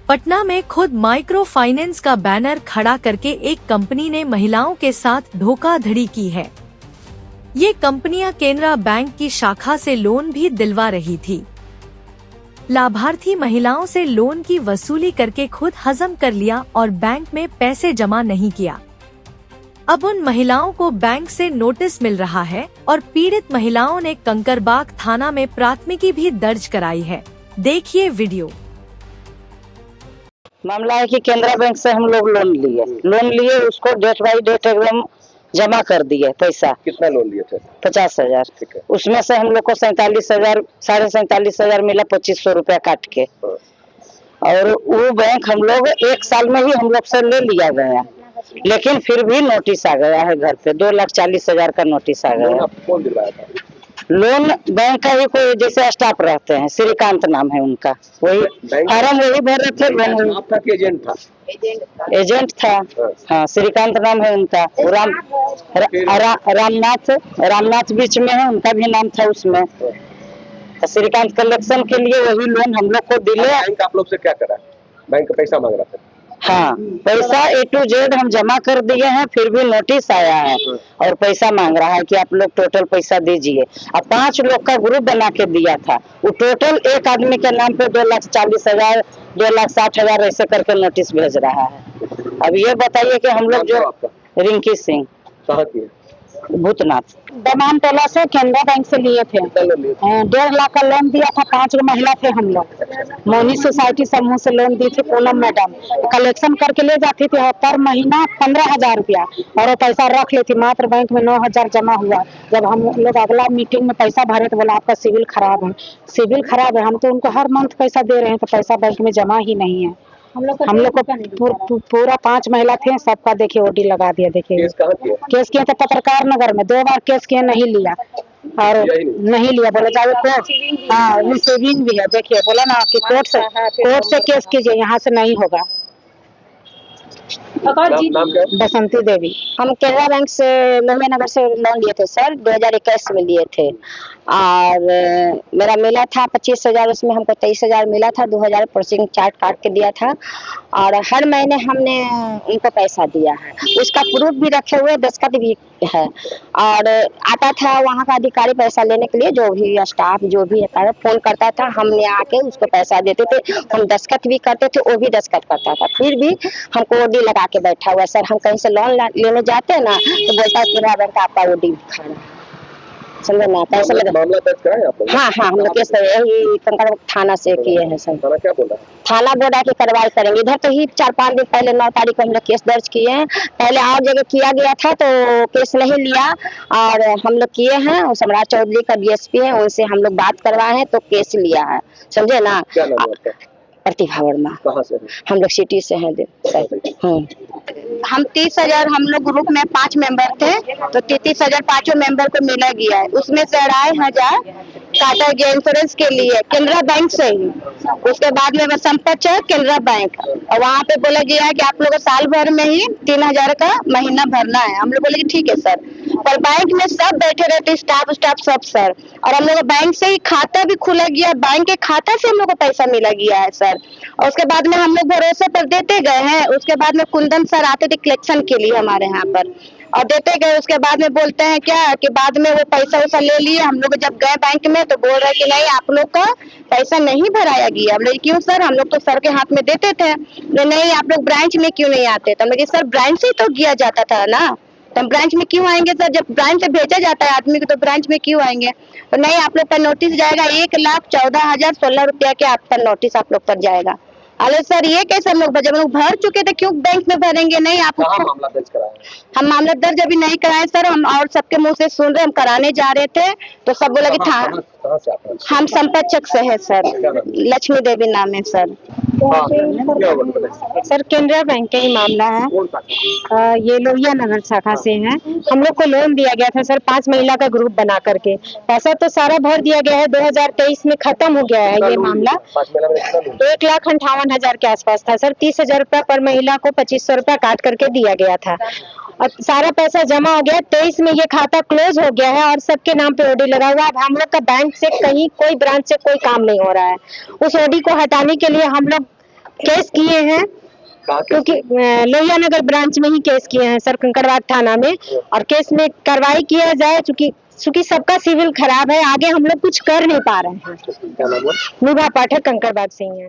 पटना में खुद micro finance का बैनर खड़ा करके एक कंपनी ने महिलाओं के साथ धोखाधड़ी की है। ये कंपनियां केनरा बैंक की शाखा से लोन भी दिलवा रही थी। लाभार्थी महिलाओं से लोन की वसूली करके खुद हजम कर लिया और बैंक में पैसे जमा नहीं किया। अब उन महिलाओं को बैंक से नोटिस मिल रहा है और पीड़ित महिलाओं ने कंकरबाग थाना में प्राथमिकी भी दर्ज कराई है। देखिए वीडियो। मामला है कि केनरा बैंक से हम लोग लोन लिए उसको डेट बाई डेट एकदम जमा कर दिए। पैसा कितना लोन लिए थे? 50,000। उसमें से हम लोग को 47,000 47,000 मिला 2500 रुपया काट के। और वो बैंक हम लोग 1 साल में ही हम लोग से ले लिया गया, लेकिन फिर भी नोटिस आ गया है घर पे। 2,40,000 का नोटिस आ गया। कौन दिलाया था? लोन बैंक का ही कोई जैसे स्टाफ रहते हैं, श्रीकांत नाम है उनका, वही फॉर्म वही भर रहे थे। आपका एजेंट था? एजेंट था, हाँ श्रीकांत नाम है उनका। रामनाथ बीच में है, उनका भी नाम था उसमें। श्रीकांत कलेक्शन के लिए वही लोन हम लोग को दिले। बैंक आप लोग से क्या करा? बैंक का पैसा मांग रहा था? हाँ, पैसा A to Z हम जमा कर दिए हैं, फिर भी नोटिस आया है और पैसा मांग रहा है कि आप लोग टोटल पैसा दीजिए। अब 5 लोग का ग्रुप बना के दिया था। वो टोटल एक आदमी के नाम पे 2,40,000 2,60,000 ऐसे करके नोटिस भेज रहा है। अब ये बताइए कि हम लोग जो रिंकी सिंह कहाँ की है? भूतनाथ दमान टोला से केनरा बैंक से लिए थे। 1.5 लाख का लोन दिया था। 5 महिला थे हम लोग। मोनी सोसाइटी समूह से लोन दी थी पूनम मैडम। कलेक्शन करके ले जाती थी पर महीना 15,000 रुपया, और वो पैसा रख लेती। मात्र बैंक में 9,000 जमा हुआ। जब हम लोग अगला मीटिंग में पैसा भरे तो बोला आपका सिविल खराब है। सिविल खराब है, हम तो उनको हर मंथ पैसा दे रहे हैं तो पैसा बैंक में जमा ही नहीं है। हम लोग को पूरा 5 महिला थे, सबका देखिए ओडी लगा दिया। देखिए केस किए थे पत्रकार नगर में, 2 बार केस किए, नहीं लिया और नहीं लिया। बोले जाओ कोर्ट। हाँ, रिसीविंग भी है। देखिए बोला ना कि कोर्ट से केस कीजिए, यहाँ से नहीं होगा। बसंती देवी। हम केनरा बैंक से मुंबई नगर से लोन लिए थे सर, 2021 में लिए थे। और मेरा मिला था 25,000, उसमें हमको 23,000 मिला था। 2,000 प्रोसेसिंग चार्ज काट के दिया था और हर महीने हमने उनको पैसा दिया है। उसका प्रूफ भी रखे हुए, दस्तखत भी है। और आता था वहाँ का अधिकारी पैसा लेने के लिए, जो भी स्टाफ जो भी है फोन करता था, हमने आके उसको पैसा देते थे। हम दस्तखत भी करते थे, वो भी दस्तखत करता था। फिर भी हमको ओडी लगा के बैठा हुआ। सर हम कहीं से लोन लेने जाते हैं ना तो बोलता है केनरा बैंक आपका ओडी खा रहा है, समझे ना। पैसा मामला दर्ज कराया आप लोग? हाँ, हम लोग केस यही कंकरबाग थाना से किए हैं सर। थाना क्या बोला? थाना बोला कि कार्रवाई करेंगे। इधर तो ही 4-5 दिन पहले 9 तारीख को हम लोग केस दर्ज किए हैं। पहले और जगह किया गया था तो केस नहीं लिया, और हम लोग किए हैं। और सम्राट चौधरी का DSP है, उनसे हम लोग बात करवाए हैं तो केस लिया है, समझे ना। प्रतिभा वर्मा। कहाँ से? हम लोग सिटी से हैं हम 30,000 हम लोग ग्रुप में 5 मेंबर थे, तो 33,000 पांचों मेंबर को मिला गया है। उसमें से 2,500 काटा गया इंश्योरेंस के लिए केनरा बैंक से ही। उसके बाद में संपत्ति है केनरा बैंक, और वहाँ पे बोला गया है कि आप लोग को साल भर में ही 3,000 का महीना भरना है। हम लोग बोले कि ठीक है सर, पर बैंक में सब बैठे रहते, स्टाफ सब सर। और हम लोग बैंक से ही खाता भी खुला गया, बैंक के खाता से हम लोग को पैसा मिला गया है सर। और उसके बाद में हम लोग भरोसे पर देते गए हैं। उसके बाद में कुंदन सर आते थे कलेक्शन के लिए हमारे यहाँ पर, और देते गए। उसके बाद में बोलते हैं क्या कि बाद में वो पैसा ले लिए। हम लोग जब गए बैंक में तो बोल रहे कि नहीं आप लोग का पैसा नहीं भराया गया। हम लोग क्यों सर, हम लोग तो सर के हाथ में देते थे। नहीं आप लोग ब्रांच में क्यों नहीं आते? तो हम सर ब्रांच से ही तो किया जाता था ना, तो हम ब्रांच में क्यों आएंगे सर? जब ब्रांच से भेजा जाता है आदमी को तो ब्रांच में क्यों आएंगे? तो नहीं आप लोग का नोटिस जाएगा, 1,14,016 रुपया के आपका नोटिस आप लोग पर जाएगा। अरे सर ये कैसे हम लोग जब लोग भर चुके थे क्यों बैंक में भरेंगे? नहीं आप मामला दर्ज कराया? हम मामला दर्ज अभी नहीं कराए सर। हम और सबके मुंह से सुन रहे, हम कराने जा रहे थे तो सब बोला कि था। हम संपत चक से है सर, लक्ष्मी देवी नाम है सर। सर केनरा बैंक का ही मामला है। ये लोहिया नगर शाखा से है। हम लोग को लोन दिया गया था सर 5 महिला का ग्रुप बना करके। पैसा तो सारा भर दिया गया है, 2023 में खत्म हो गया है ये मामला। 1,58,000 के आसपास था सर। 30,000 रुपया पर महिला को 2,500 रुपया काट करके दिया गया था। अब सारा पैसा जमा हो गया। 23 में ये खाता क्लोज हो गया है और सबके नाम पे ओडी लगा हुआ है। अब हम लोग का बैंक से कहीं कोई ब्रांच से कोई काम नहीं हो रहा है। उस ओडी को हटाने के लिए हम लोग केस किए हैं, कहाँ के? क्योंकि लोहिया नगर ब्रांच में ही केस किए हैं सर, कंकड़बाग थाना में। और केस में कार्रवाई किया जाए, चूंकि सबका सिविल खराब है, आगे हम लोग कुछ कर नहीं पा रहे हैं। क्या नाम हुआ? निभा पाठक कंकड़बाग से ही है।